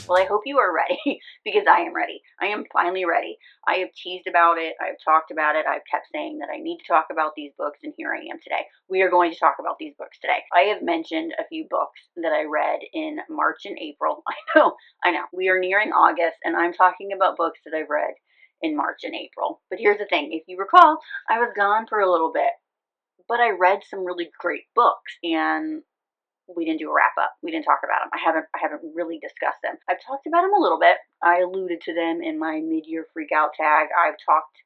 Well, I hope you are ready because I am ready. I am finally ready. I have teased about it. I've talked about it. I've kept saying that I need to talk about these books, and here I am today. We are going to talk about these books today. I have mentioned a few books that I read in March and April. I know. We are nearing August, and I'm talking about books that I've read in March and April. But here's the thing. If you recall, I was gone for a little bit, but I read some really great books, and we didn't do a wrap up. We didn't talk about them. I haven't really discussed them. I've talked about them a little bit. I alluded to them in my mid-year freak out tag. I've talked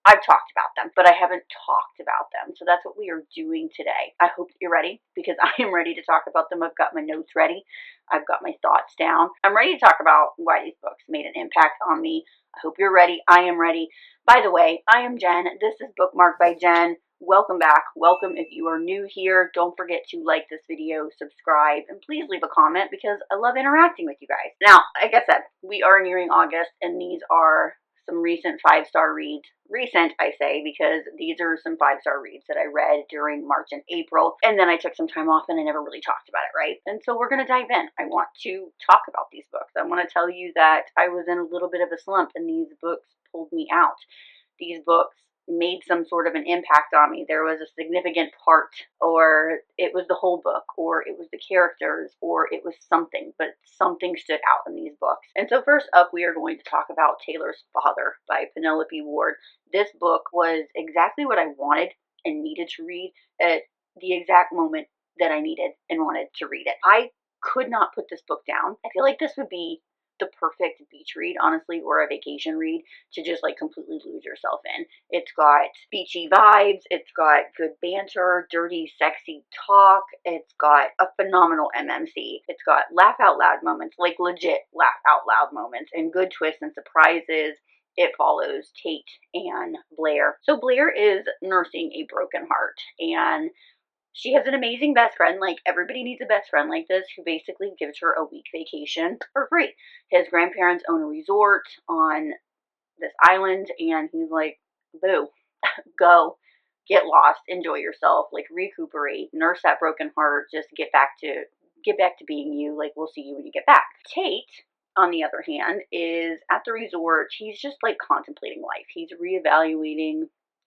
about them, but I haven't talked about them. So that's what we are doing today. I hope you're ready because I am ready to talk about them. I've got my notes ready. I've got my thoughts down. I'm ready to talk about why these books made an impact on me. I hope you're ready. I am ready. By the way, I am Jen. This is Bookmark by Jen. Welcome back. Welcome if you are new here. Don't forget to like this video, subscribe, and please leave a comment because I love interacting with you guys. Now, like I said, we are nearing August, and these are some recent 5-star reads. Recent, I say, because these are some 5-star reads that I read during March and April, and then I took some time off and I never really talked about it, right? And so we're going to dive in. I want to talk about these books. I want to tell you that I was in a little bit of a slump, and these books pulled me out. These books made some sort of an impact on me. There was a significant part, or it was the whole book, or it was the characters, or it was something, but something stood out in these books. And so first up, we are going to talk about Taylor's Father by Penelope Ward. This book was exactly what I wanted and needed to read at the exact moment that I needed and wanted to read it. I could not put this book down. I feel like this would be the perfect beach read, honestly, or a vacation read to just like completely lose yourself in. It's got beachy vibes, it's got good banter, dirty, sexy talk, it's got a phenomenal MMC, it's got laugh out loud moments, like legit laugh out loud moments, and good twists and surprises. It follows Tate and Blair. So Blair is nursing a broken heart, and she has an amazing best friend. Like, everybody needs a best friend like this who basically gives her a week vacation for free. His grandparents own a resort on this island, and he's like, boo, go, get lost, enjoy yourself, like recuperate, nurse that broken heart, just get back to being you. Like, we'll see you when you get back. Tate, on the other hand, is at the resort. He's just like contemplating life. He's reevaluating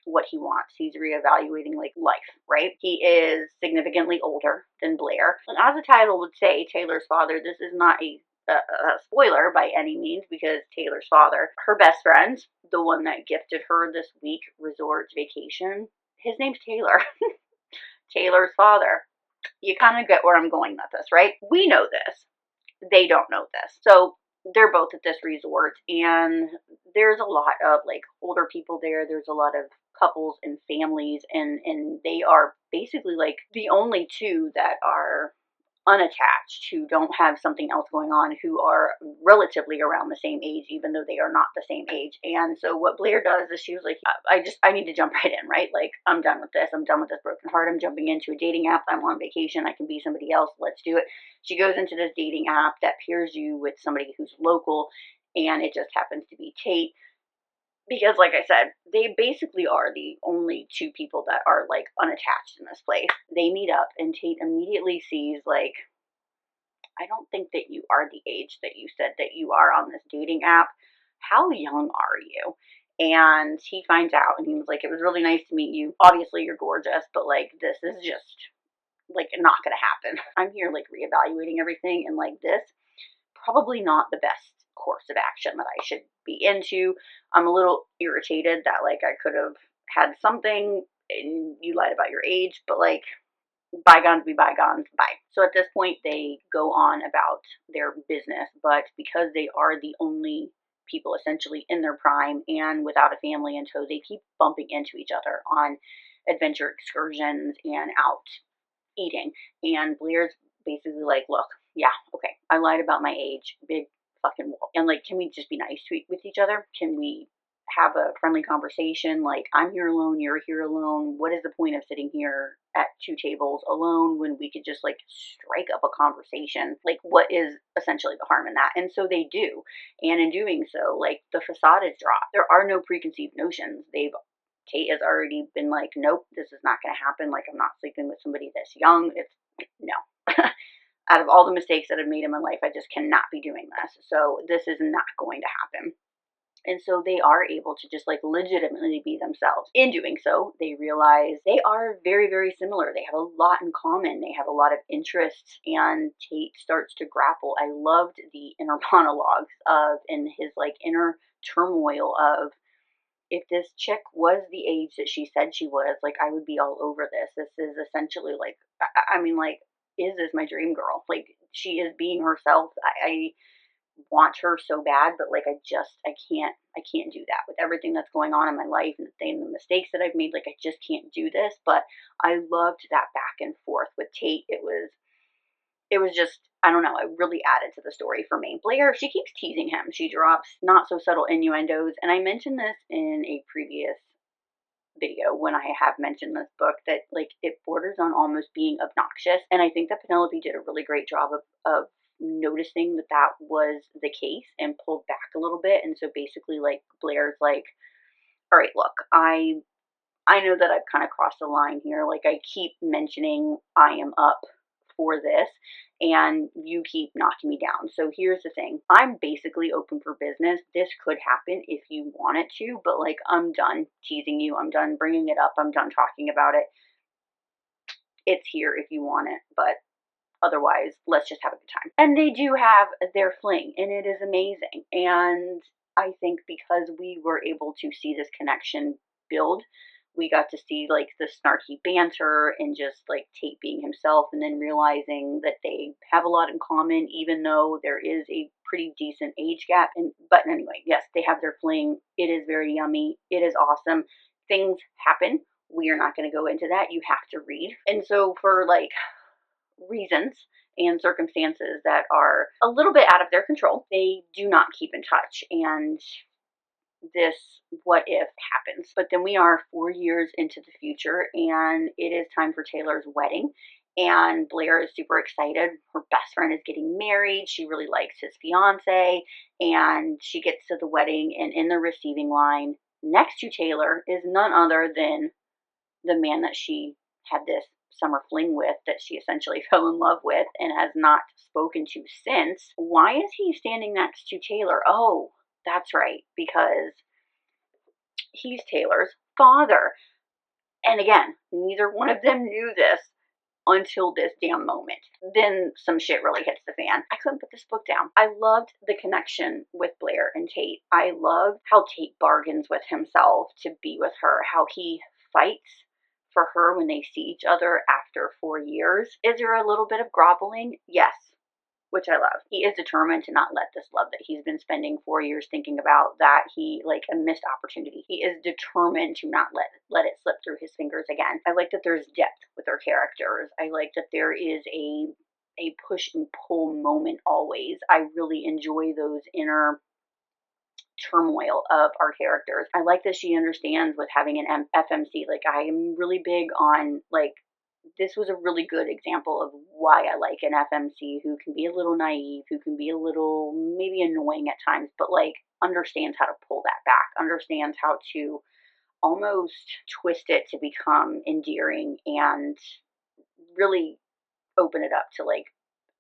what he wants. He's reevaluating like life, right? He is significantly older than Blair. And as the title would say, Taylor's Father, this is not a spoiler by any means, because Taylor's father, her best friend, the one that gifted her this week resort vacation, his name's Taylor. Taylor's father. You kind of get where I'm going with this, right? We know this. They don't know this. So they're both at this resort, and there's a lot of like older people there. There's a lot of couples and families, and they are basically like the only two that are unattached, who don't have something else going on, who are relatively around the same age, even though they are not the same age. And so what Blair does is she was like, I need to jump right in, right? Like, I'm done with this. I'm done with this broken heart. I'm jumping into a dating app. I'm on vacation. I can be somebody else. Let's do it. She goes into this dating app that pairs you with somebody who's local, and it just happens to be Tate. Because, like I said, they basically are the only two people that are, like, unattached in this place. They meet up, and Tate immediately sees, like, I don't think that you are the age that you said that you are on this dating app. How young are you? And he finds out, and he was like, it was really nice to meet you. Obviously, you're gorgeous, but, like, this is just, like, not gonna happen. I'm here, like, reevaluating everything, and, like, this, probably not the best course of action that I should be into. I'm a little irritated that, like, I could have had something and you lied about your age, but, like, bygones be bygones, bye. So at this point, they go on about their business, but because they are the only people essentially in their prime and without a family in tow, they keep bumping into each other on adventure excursions and out eating. And Blair's basically like, look, yeah, okay, I lied about my age, big fucking whoop. And like, can we just be nice with each other? Can we have a friendly conversation? Like, I'm here alone, you're here alone. What is the point of sitting here at two tables alone when we could just like strike up a conversation? Like, what is essentially the harm in that? And so they do. And in doing so, like, the facade is dropped. There are no preconceived notions. Tate has already been like, nope, this is not going to happen. Like, I'm not sleeping with somebody this young. It's no. Out of all the mistakes that I've made in my life, I just cannot be doing this. So this is not going to happen. And so they are able to just like legitimately be themselves. In doing so, they realize they are very, very similar. They have a lot in common. They have a lot of interests, and Tate starts to grapple. I loved the inner monologues of, and his like inner turmoil of, if this chick was the age that she said she was, like, I would be all over this. This is essentially like, I mean, like, is this my dream girl? Like, she is being herself. I want her so bad, but like I can't do that with everything that's going on in my life and the mistakes that I've made. Like, I just can't do this. But I loved that back and forth with Tate. It was just, I don't know, it really added to the story for me. Blair, she keeps teasing him. She drops not so subtle innuendos, and I mentioned this in a previous video when I have mentioned this book, that like it borders on almost being obnoxious. And I think that Penelope did a really great job of noticing that that was the case and pulled back a little bit. And so basically, like, Blair's like, all right, look, I know that I've kind of crossed the line here. Like, I keep mentioning I am up for this, and you keep knocking me down. So here's the thing. I'm basically open for business. This could happen if you want it to, but like, I'm done teasing you. I'm done bringing it up. I'm done talking about it. It's here if you want it, but otherwise, let's just have a good time. And they do have their fling, and it is amazing. And I think because we were able to see this connection build, we got to see like the snarky banter and just like Tate being himself, and then realizing that they have a lot in common, even though there is a pretty decent age gap. And but anyway, yes, they have their fling. It is very yummy. It is awesome. Things happen. We are not going to go into that. You have to read. And so for like reasons and circumstances that are a little bit out of their control, they do not keep in touch. And this what if happens. But then we are 4 years into the future, and it is time for Taylor's wedding. And Blair is super excited. Her best friend is getting married. She really likes his fiance. And she gets to the wedding, and in the receiving line next to Taylor is none other than the man that she had this summer fling with, that she essentially fell in love with and has not spoken to since. Why is he standing next to Taylor? Oh, that's right, because he's Taylor's father. And again, neither one of them knew this until this damn moment. Then some shit really hits the fan. I couldn't put this book down. I loved the connection with Blair and Tate. I loved how Tate bargains with himself to be with her, how he fights for her when they see each other after 4 years. Is there a little bit of groveling? Yes, which I love. He is determined to not let this love that he's been spending 4 years thinking about, that he, like a missed opportunity. He is determined to not let it slip through his fingers again. I like that there's depth with our characters. I like that there is a push and pull moment always. I really enjoy those inner turmoil of our characters. I like that she understands with having an FMC. Like, I am really big on, like, this was a really good example of why I like an FMC who can be a little naive, who can be a little maybe annoying at times, but like understands how to pull that back, understands how to almost twist it to become endearing and really open it up to like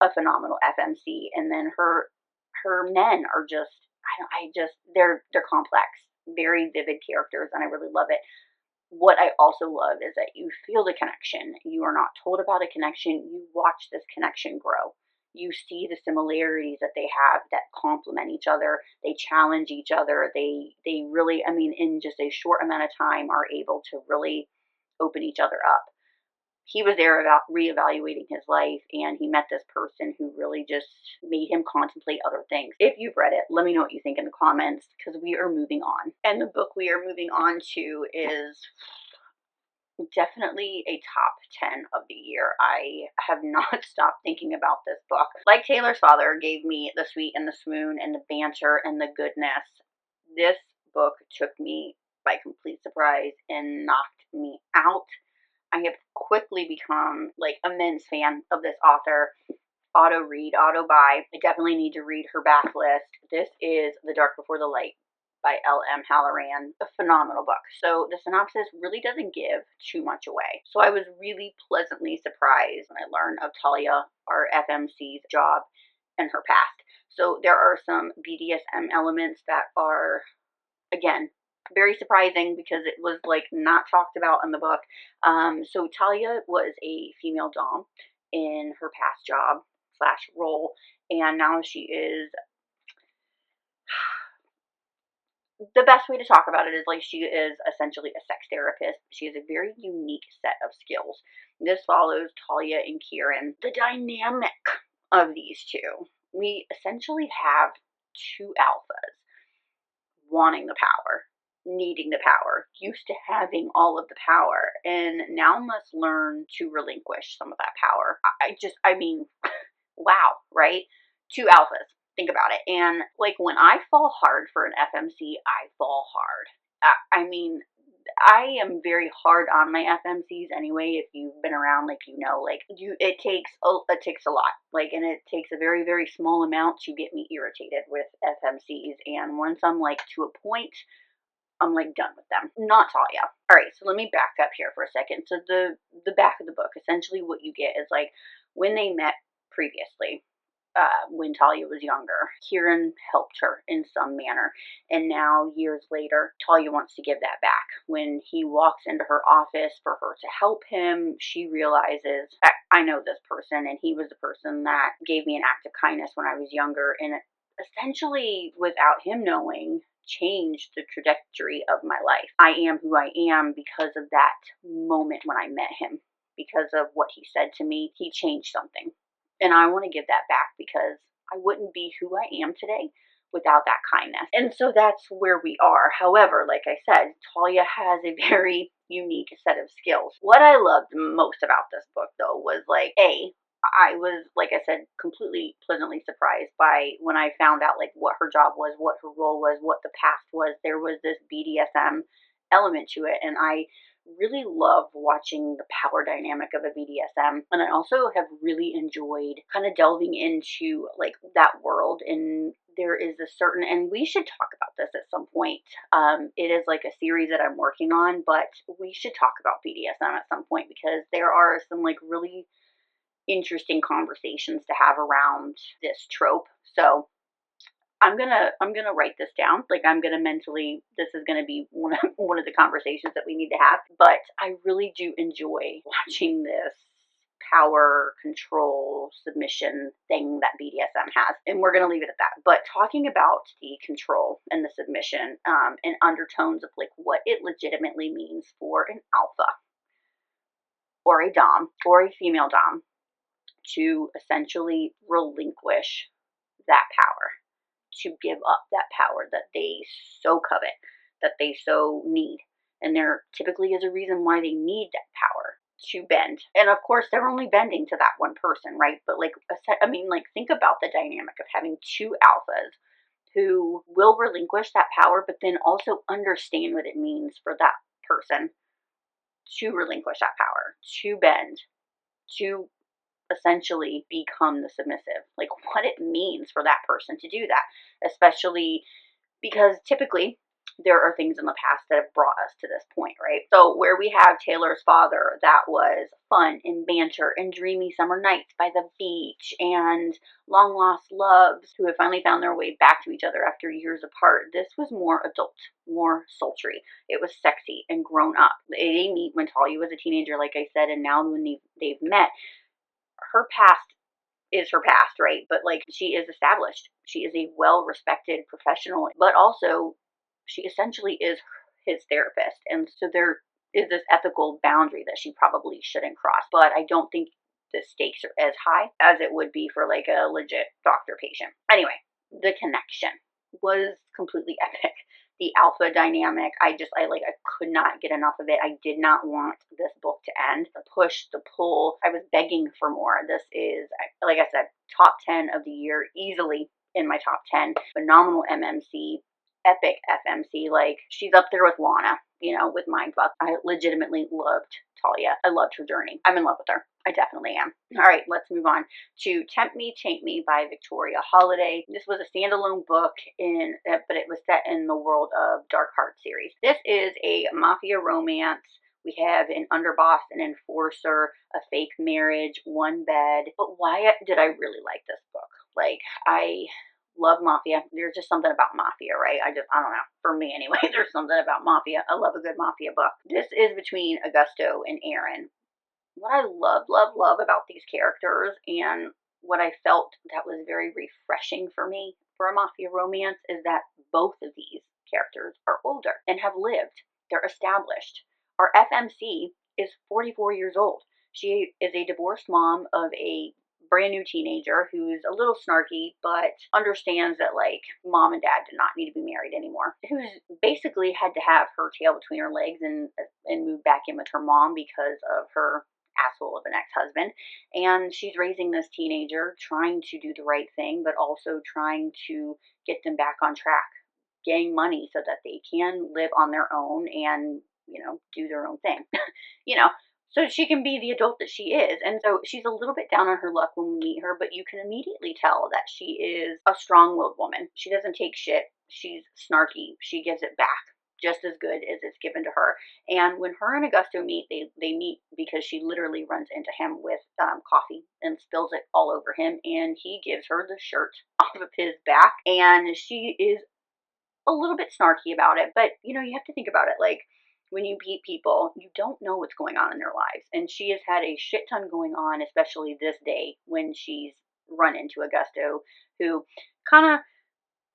a phenomenal FMC. And then her men are just, they're complex, very vivid characters, and I really love it. What I also love is that you feel the connection. You are not told about a connection. You watch this connection grow. You see the similarities that they have that complement each other. They challenge each other. They really, I mean, in just a short amount of time are able to really open each other up. He was there about reevaluating his life, and he met this person who really just made him contemplate other things. If you've read it, let me know what you think in the comments, because we are moving on. And the book we are moving on to is definitely a top 10 of the year. I have not stopped thinking about this book. Like Taylor's father gave me the sweet and the swoon and the banter and the goodness, this book took me by complete surprise and knocked me out. I have quickly become like an immense fan of this author. Auto read, auto buy. I definitely need to read her backlist. This is The Dark Before the Light by L.M. Halloran. A phenomenal book. So the synopsis really doesn't give too much away. So I was really pleasantly surprised when I learned of Talia, our FMC's job, and her past. So there are some BDSM elements that are, again, very surprising because it was like not talked about in the book. So Talia was a female dom in her past job slash role, and now she is, the best way to talk about it is like she is essentially a sex therapist. She has a very unique set of skills. This follows Talia and Kieran. The dynamic of these two, we essentially have two alphas wanting the power, needing the power, used to having all of the power, and now must learn to relinquish some of that power. I mean, wow, right? Two alphas. Think about it. And like when I fall hard for an FMC, I fall hard. I mean, I am very hard on my FMCs anyway. If you've been around, like, you know, like it takes a lot, like, and it takes a very, very small amount to get me irritated with FMCs. And once I'm like to a point, I'm like done with them. Not Talia. All right, so let me back up here for a second. So the back of the book, essentially what you get is like when they met previously, when Talia was younger, Kieran helped her in some manner. And now, years later, Talia wants to give that back. When he walks into her office for her to help him, she realizes, I know this person, and he was the person that gave me an act of kindness when I was younger. And essentially, without him knowing, changed the trajectory of my life. I am who I am because of that moment when I met him. Because of what he said to me, he changed something. And I want to give that back because I wouldn't be who I am today without that kindness. And so that's where we are. However, like I said, Talia has a very unique set of skills. What I loved most about this book, though, was like, I was, like I said, completely pleasantly surprised by when I found out like what her job was, what her role was, what the past was. There was this BDSM element to it, and I really love watching the power dynamic of a BDSM. And I also have really enjoyed kind of delving into like that world. And there is a certain, and we should talk about this at some point. It is like a series that I'm working on, but we should talk about BDSM at some point because there are some like really interesting conversations to have around this trope. So I'm gonna write this down. Like I'm gonna mentally, this is gonna be one of the conversations that we need to have. But I really do enjoy watching this power, control, submission thing that BDSM has, and we're gonna leave it at that. But talking about the control and the submission, and undertones of like what it legitimately means for an alpha or a dom or a female dom to essentially relinquish that power, to give up that power that they so covet, that they so need. And there typically is a reason why they need that power to bend. And of course, they're only bending to that one person, right? But like, I mean, like, think about the dynamic of having two alphas who will relinquish that power, but then also understand what it means for that person to relinquish that power, to bend, to essentially become the submissive, like what it means for that person to do that, especially because typically there are things in the past that have brought us to this point, right? So where we have Taylor's father, that was fun and banter and dreamy summer nights by the beach and long lost loves who have finally found their way back to each other after years apart. This was more adult, more sultry. It was sexy and grown up. They meet when Talia was a teenager, like I said, and now when they've met, her past is her past, right? But like she is established. She is a well-respected professional, but also she essentially is his therapist. And so there is this ethical boundary that she probably shouldn't cross. But I don't think the stakes are as high as it would be for like a legit doctor patient. Anyway, the connection was completely epic. The alpha dynamic, I could not get enough of it. I did not want this book to end. The push, the pull, I was begging for more. This is, like I said, top 10 of the year, easily in my top 10. Phenomenal MMC, epic FMC. Like, she's up there with Lana, you know, with Mindfuck. I legitimately loved Talia. I loved her journey. I'm in love with her. I definitely am. All right, let's move on to Tempt Me, Taint Me by Victoria Holiday. This was a standalone book but it was set in the world of Dark Heart series. This is a mafia romance. We have an underboss, an enforcer, a fake marriage, one bed. But why did I really like this book? Like, I love mafia. There's just something about mafia, right? I don't know. For me anyway, there's something about mafia. I love a good mafia book. This is between Augusto and Aaron. What I love about these characters, and what I felt that was very refreshing for me for a mafia romance, is that both of these characters are older and have lived. They're established. Our FMC is 44 years old. She is a divorced mom of a brand new teenager who's a little snarky, but understands that, like, mom and dad did not need to be married anymore. Who's basically had to have her tail between her legs and move back in with her mom because of her asshole of an ex-husband. And she's raising this teenager, trying to do the right thing, but also trying to get them back on track, getting money so that they can live on their own and, you know, do their own thing. You know, so she can be the adult that she is. And so she's a little bit down on her luck when we meet her, but you can immediately tell that she is a strong-willed woman. She doesn't take shit. She's snarky. She gives it back just as good as it's given to her. And when her and Augusto meet, they meet because she literally runs into him with coffee and spills it all over him, and he gives her the shirt off of his back, and she is a little bit snarky about it. But, you know, you have to think about it. Like, when you meet people, you don't know what's going on in their lives. And she has had a shit ton going on, especially this day when she's run into Augusto, who kind of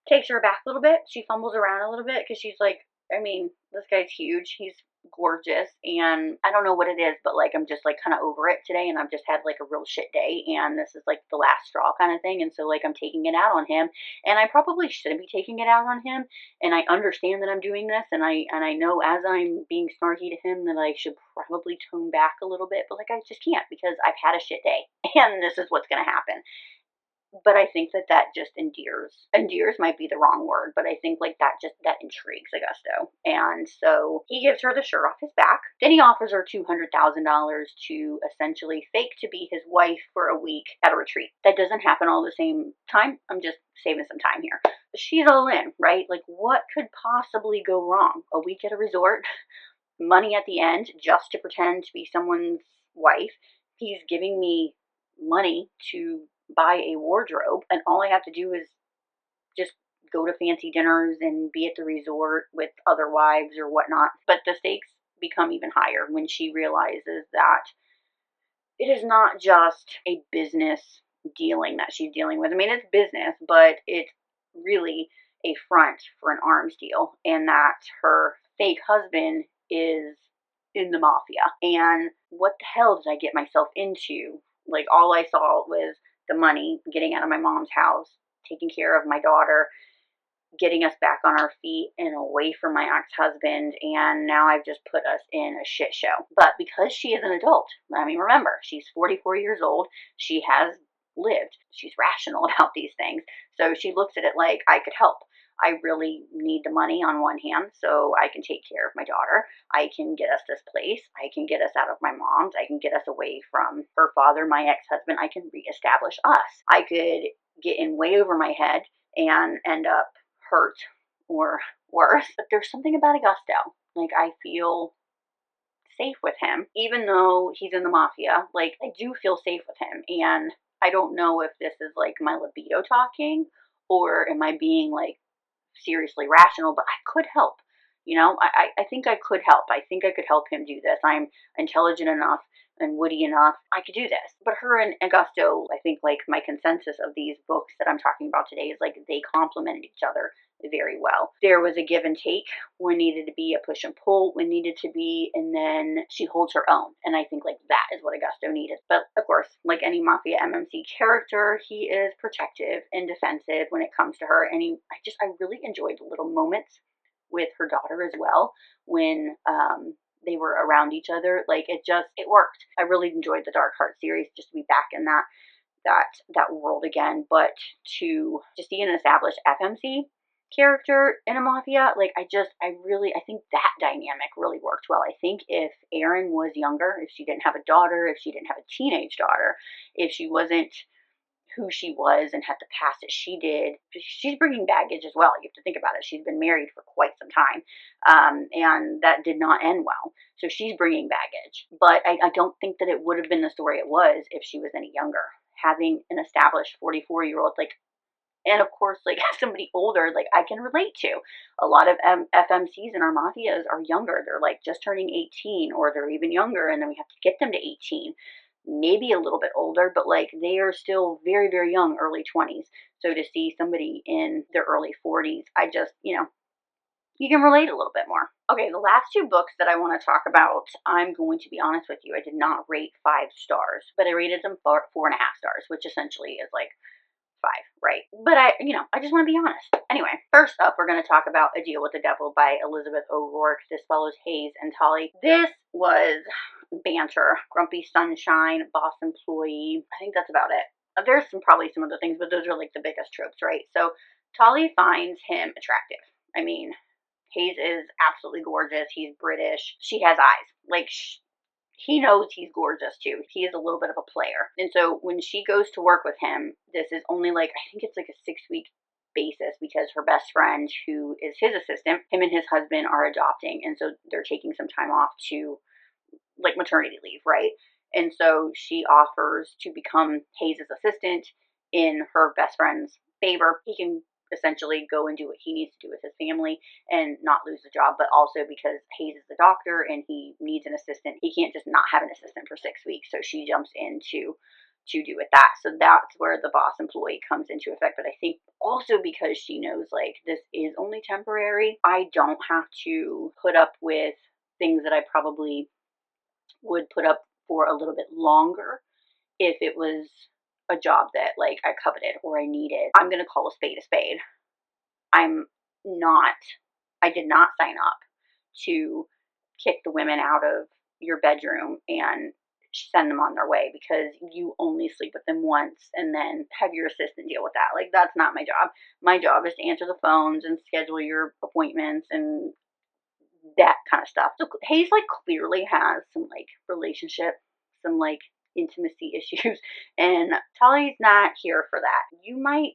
takes her back a little bit. She fumbles around a little bit because she's like, I mean, this guy's huge. He's gorgeous. And I don't know what it is, but like, I'm just like kind of over it today. And I've just had like a real shit day. And this is like the last straw kind of thing. And so like, I'm taking it out on him. And I probably shouldn't be taking it out on him. And I understand that I'm doing this. And I know as I'm being snarky to him that I should probably tone back a little bit. But like, I just can't, because I've had a shit day. And this is what's going to happen. But I think that just endears might be the wrong word, but I think like that intrigues Augusto. And so he gives her the shirt off his back. Then he offers her $200,000 to essentially fake to be his wife for a week at a retreat. That doesn't happen all the same time. I'm just saving some time here. She's all in, right? Like, what could possibly go wrong? A week at a resort, money at the end just to pretend to be someone's wife. He's giving me money to buy a wardrobe, and all I have to do is just go to fancy dinners and be at the resort with other wives or whatnot. But the stakes become even higher when she realizes that it is not just a business dealing that she's dealing with. I mean, it's business, but it's really a front for an arms deal, and that her fake husband is in the mafia. And what the hell did I get myself into? Like, all I saw was the money, getting out of my mom's house, taking care of my daughter, getting us back on our feet and away from my ex-husband, and now I've just put us in a shit show. But because she is an adult, I mean, remember, she's 44 years old, she has lived, she's rational about these things, so she looks at it like, I could help. I really need the money on one hand so I can take care of my daughter. I can get us this place. I can get us out of my mom's. I can get us away from her father, my ex-husband. I can reestablish us. I could get in way over my head and end up hurt or worse. But there's something about Augusto. Like, I feel safe with him, even though he's in the mafia. Like, I do feel safe with him. And I don't know if this is like my libido talking, or am I being like seriously rational, but I could help. You know, I think I could help. I think I could help him do this. I'm intelligent enough and witty enough. I could do this. But her and Augusto, I think like my consensus of these books that I'm talking about today is like they complemented each other very well. There was a give and take when needed to be, a push and pull when needed to be, and then she holds her own. And I think like that is what Augusto needed. But of course, like any Mafia MMC character, he is protective and defensive when it comes to her. And I really enjoyed the little moments with her daughter as well when they were around each other. Like, it worked. I really enjoyed the Dark Heart series, just to be back in that world again. But to see an established FMC character in a mafia. Like, I think that dynamic really worked well. I think if Erin was younger, if she didn't have a daughter, if she didn't have a teenage daughter, if she wasn't who she was and had the past that she did, she's bringing baggage as well. You have to think about it. She's been married for quite some time, and that did not end well. So she's bringing baggage. But I don't think that it would have been the story it was if she was any younger. Having an established 44-year-old, like, and of course, like, somebody older, like, I can relate to. A lot of FMCs in our mafias are younger. They're like just turning 18, or they're even younger, and then we have to get them to 18, maybe a little bit older, but like, they are still very, very young, early 20s. So to see somebody in their early 40s, I just, you can relate a little bit more. Okay, the last two books that I want to talk about, I'm going to be honest with you, I did not rate 5 stars, but I rated them 4.5 stars, which essentially is like 5, right? But I just want to be honest. Anyway, first up, we're going to talk about A Deal with the Devil by Elizabeth O'Rourke. This follows Hayes and Tolly. This was banter, grumpy sunshine, boss employee. I think that's about it. There's probably some other things, but those are like the biggest tropes, right? So Tolly finds him attractive. I mean, Hayes is absolutely gorgeous. He's British. She has eyes. Like, he knows he's gorgeous too. He is a little bit of a player. And so when she goes to work with him, this is only like, I think it's like a 6-week basis, because her best friend, who is his assistant, him and his husband are adopting. And so they're taking some time off to, like, maternity leave, right? And so she offers to become Hayes' assistant in her best friend's favor. He can essentially go and do what he needs to do with his family and not lose the job, but also because Hayes is the doctor and he needs an assistant, he can't just not have an assistant for 6 weeks. So she jumps in to do with that. So that's where the boss employee comes into effect. But I think also because she knows, like, this is only temporary, I don't have to put up with things that I probably would put up for a little bit longer if it was a job that, like, I coveted or I needed. I'm going to call a spade a spade. I'm not, I did not sign up to kick the women out of your bedroom and send them on their way because you only sleep with them once and then have your assistant deal with that. Like, that's not my job. My job is to answer the phones and schedule your appointments and that kind of stuff. So Hayes, like, clearly has some, like, relationship, some, like, intimacy issues, and Tolly's not here for that. You might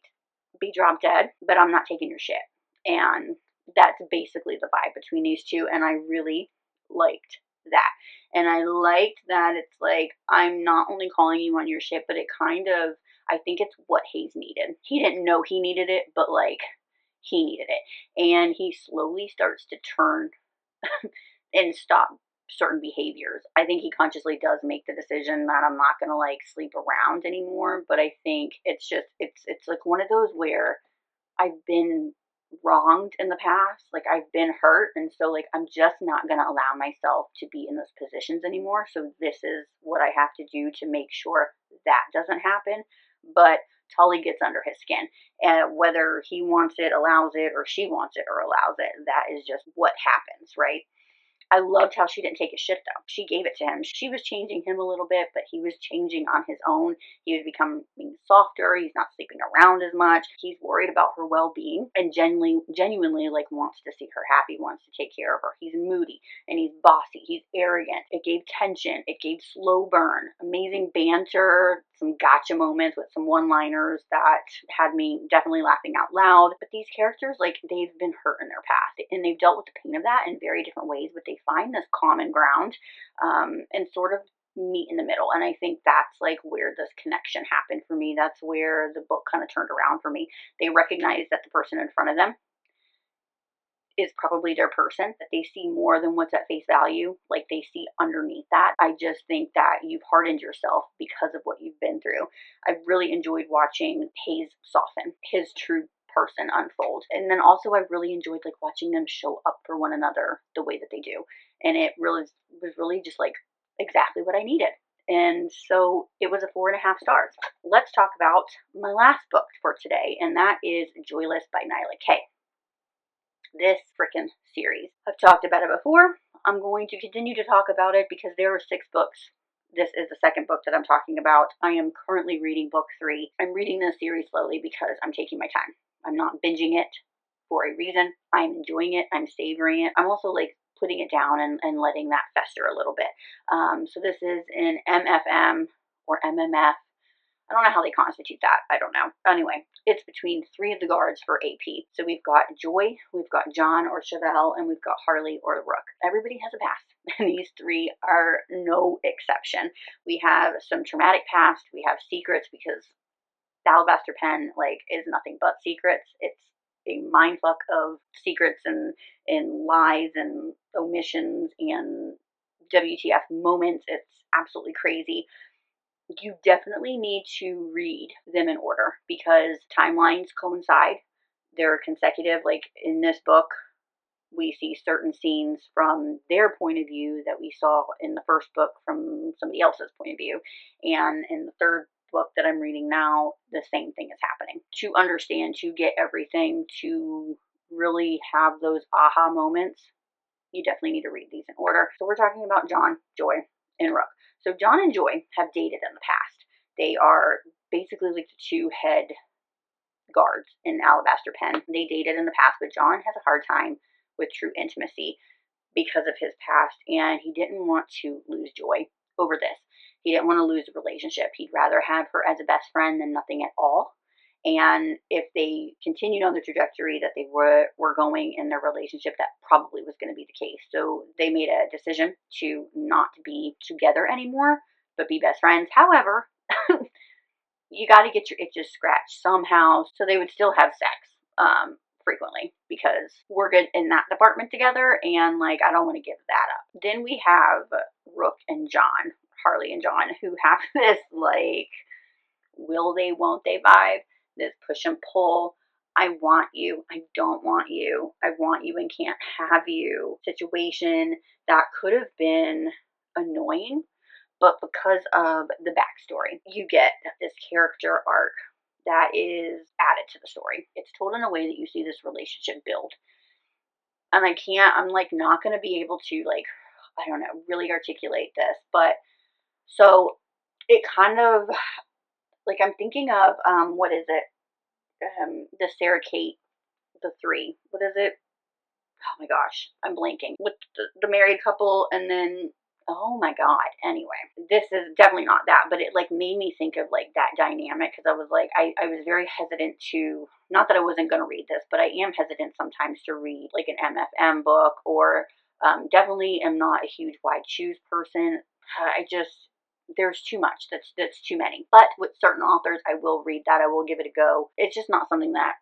be drop dead, but I'm not taking your shit. And that's basically the vibe between these two, and I really liked that. And I liked that it's like, I'm not only calling you on your shit, but it kind of, I think it's what Hayes needed. He didn't know he needed it, but, like, he needed it. And he slowly starts to turn and stop certain behaviors. I think he consciously does make the decision that I'm not going to, like, sleep around anymore, but I think it's just, it's like one of those where I've been wronged in the past, like, I've been hurt, and so, like, I'm just not going to allow myself to be in those positions anymore. So this is what I have to do to make sure that doesn't happen. But Tully gets under his skin, and whether he wants it, allows it, or she wants it or allows it, that is just what happens, right? I loved how she didn't take his shit, though. She gave it to him. She was changing him a little bit, but he was changing on his own. He was becoming softer. He's not sleeping around as much. He's worried about her well-being and genuinely, like, wants to see her happy, wants to take care of her. He's moody and he's bossy. He's arrogant. It gave tension. It gave slow burn, amazing banter, some gotcha moments with some one-liners that had me definitely laughing out loud. But these characters, like, they've been hurt in their past, and they've dealt with the pain of that in very different ways, but they find this common ground, and sort of meet in the middle. And I think that's, like, where this connection happened for me. That's where the book kind of turned around for me. They recognize that the person in front of them is probably their person, that they see more than what's at face value, like, they see underneath that. I just think that you've hardened yourself because of what you've been through. I really enjoyed watching Hayes soften, his true person unfold. And then also I really enjoyed, like, watching them show up for one another the way that they do. And it really was really just, like, exactly what I needed. And so it was a 4.5 stars. Let's talk about my last book for today, and that is Joyless by Nyla K. This freaking series, I've talked about it before. I'm going to continue to talk about it because there are 6 books. This is the second book that I'm talking about. I am currently reading book 3. I'm reading this series slowly because I'm taking my time. I'm not binging it. for a reason. I'm enjoying it. I'm savoring it. I'm also like putting it down and letting that fester a little bit. So this is an MFM or MMF. I don't know how they constitute that. I don't know. Anyway, it's between three of the guards for AP. So we've got Joy, we've got John or Chevelle, and we've got Harley or Rook. Everybody has a past, and these three are no exception. We have some traumatic past. We have secrets because the Alabaster pen like is nothing but secrets. It's a mindfuck of secrets and lies and omissions and WTF moments. It's absolutely crazy. You definitely need to read them in order because timelines coincide. They're consecutive. Like in this book, we see certain scenes from their point of view that we saw in the first book from somebody else's point of view. And in the third book that I'm reading now, the same thing is happening. To understand, to get everything, to really have those aha moments, you definitely need to read these in order. So we're talking about John, Joy, and Rook. So John and Joy have dated in the past. They are basically like the two head guards in Alabaster Pen. They dated in the past, but John has a hard time with true intimacy because of his past, and he didn't want to lose Joy over this. He didn't want to lose the relationship. He'd rather have her as a best friend than nothing at all. And if they continued on the trajectory that they were going in their relationship, that probably was going to be the case. So they made a decision to not be together anymore, but be best friends. However, you got to get your itches scratched somehow. So they would still have sex frequently because we're good in that department together. And like, I don't want to give that up. Then we have Rook and John, Harley and John, who have this like, will they, won't they vibe, this push and pull. I want you, I don't want you, I want you and can't have you situation that could have been annoying, but because of the backstory, you get this character arc that is added to the story. It's told in a way that you see this relationship build. And I'm like not going to be able to like, I don't know, really articulate this, but so it kind of, like I'm thinking of, what is it? The Sarah Kate, the three. What is it? Oh my gosh, I'm blanking. With the married couple and then, oh my god. Anyway, this is definitely not that, but it like made me think of like that dynamic because I was like, I was very hesitant to, not that I wasn't going to read this, but I am hesitant sometimes to read like an MFM book or definitely am not a huge wide shoes person. I just, there's too much. That's too many. But with certain authors, I will read that. I will give it a go. It's just not something that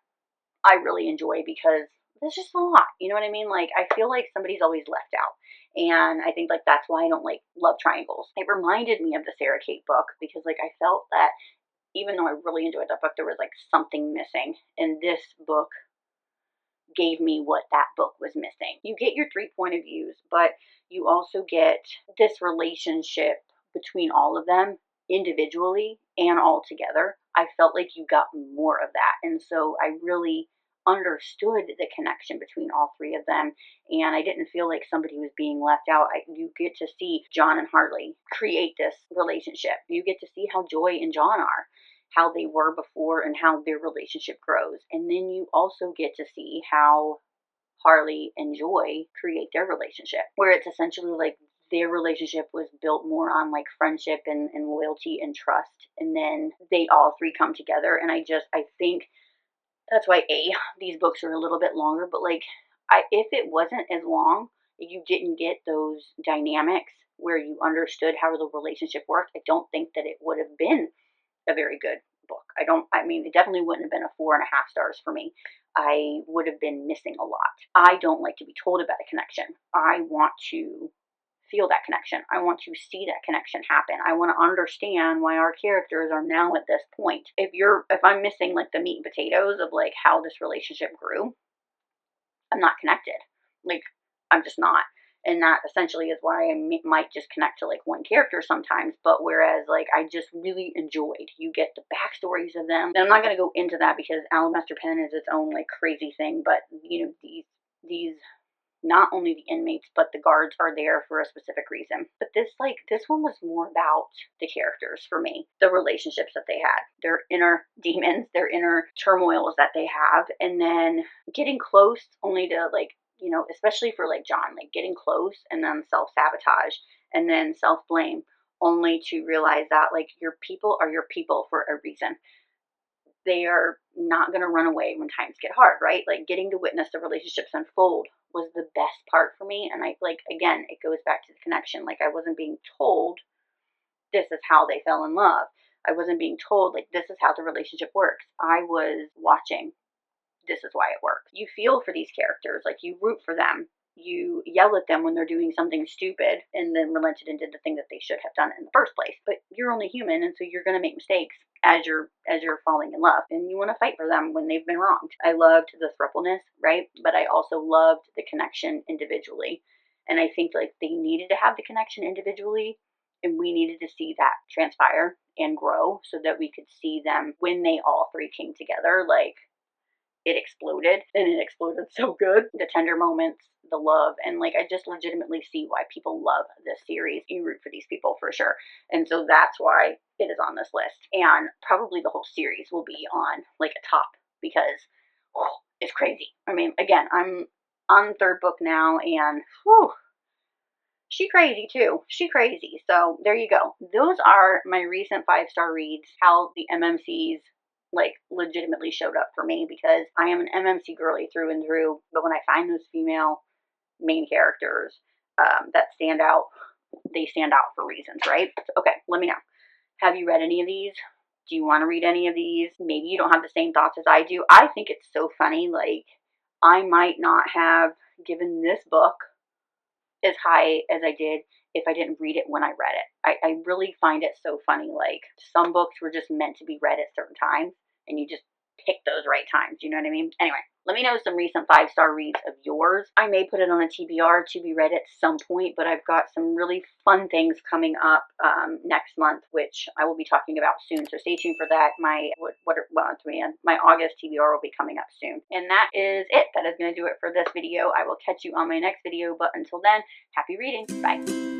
I really enjoy because there's just a lot. You know what I mean? Like I feel like somebody's always left out. And I think like that's why I don't like love triangles. It reminded me of the Sarah Kate book because like I felt that even though I really enjoyed that book, there was like something missing. And this book gave me what that book was missing. You get your three point of views, but you also get this relationship between all of them individually and all together. I felt like you got more of that. And so I really understood the connection between all three of them, and I didn't feel like somebody was being left out. You get to see John and Harley create this relationship. You get to see how Joy and John are, how they were before, and how their relationship grows. And then you also get to see how Harley and Joy create their relationship, where it's essentially like their relationship was built more on like friendship and loyalty and trust. And then they all three come together. And I think that's why these books are a little bit longer, but like if it wasn't as long, you didn't get those dynamics where you understood how the relationship worked, I don't think that it would have been a very good book. I mean, it definitely wouldn't have been a 4.5 stars for me. I would have been missing a lot. I don't like to be told about a connection. I want to feel that connection. I want to see that connection happen. I want to understand why our characters are now at this point. If I'm missing like the meat and potatoes of like how this relationship grew, I'm not connected. Like I'm just not. And that essentially is why I might just connect to like one character sometimes. But whereas like I just really enjoyed, you get the backstories of them. And I'm not going to go into that because Alabaster Pen is its own like crazy thing. But you know, these not only the inmates, but the guards are there for a specific reason. But this one was more about the characters for me, the relationships that they had, their inner demons, their inner turmoils that they have, and then getting close only to, like, you know, especially for like John, like getting close and then self-sabotage and then self-blame, only to realize that like your people are your people for a reason. They are not going to run away when times get hard, right? Like getting to witness the relationships unfold was the best part for me. And I like, again, it goes back to the connection. Like I wasn't being told this is how they fell in love. I wasn't being told like this is how the relationship works. I was watching. This is why it works. You feel for these characters, like you root for them. You yell at them when they're doing something stupid and then relented and did the thing that they should have done in the first place. But you're only human, and so you're going to make mistakes as you're falling in love, and you want to fight for them when they've been wronged. I loved the thrupleness, right? But I also loved the connection individually, and I think like they needed to have the connection individually, and we needed to see that transpire and grow so that we could see them when they all three came together. Like it exploded, and it exploded so good. The tender moments, the love, and like I just legitimately see why people love this series. You root for these people for sure, and so that's why it is on this list. And probably the whole series will be on like a top because it's crazy. I mean, again, I'm on the third book now, and she crazy too. She crazy. So there you go. Those are my recent 5-star reads. How the MMCs like legitimately showed up for me, because I am an MMC girly through and through. But when I find those female main characters that stand out, they stand out for reasons, right? So, okay, let me know. Have you read any of these? Do you want to read any of these? Maybe you don't have the same thoughts as I do. I think it's so funny. Like I might not have given this book as high as I did if I didn't read it when I read it. I really find it so funny. Like some books were just meant to be read at certain times, and you just pick those right times. You know what I mean? Anyway, let me know some recent 5-star reads of yours. I may put it on a TBR to be read at some point, but I've got some really fun things coming up next month, which I will be talking about soon. So stay tuned for that. My August TBR will be coming up soon. And that is it. That is going to do it for this video. I will catch you on my next video. But until then, happy reading. Bye.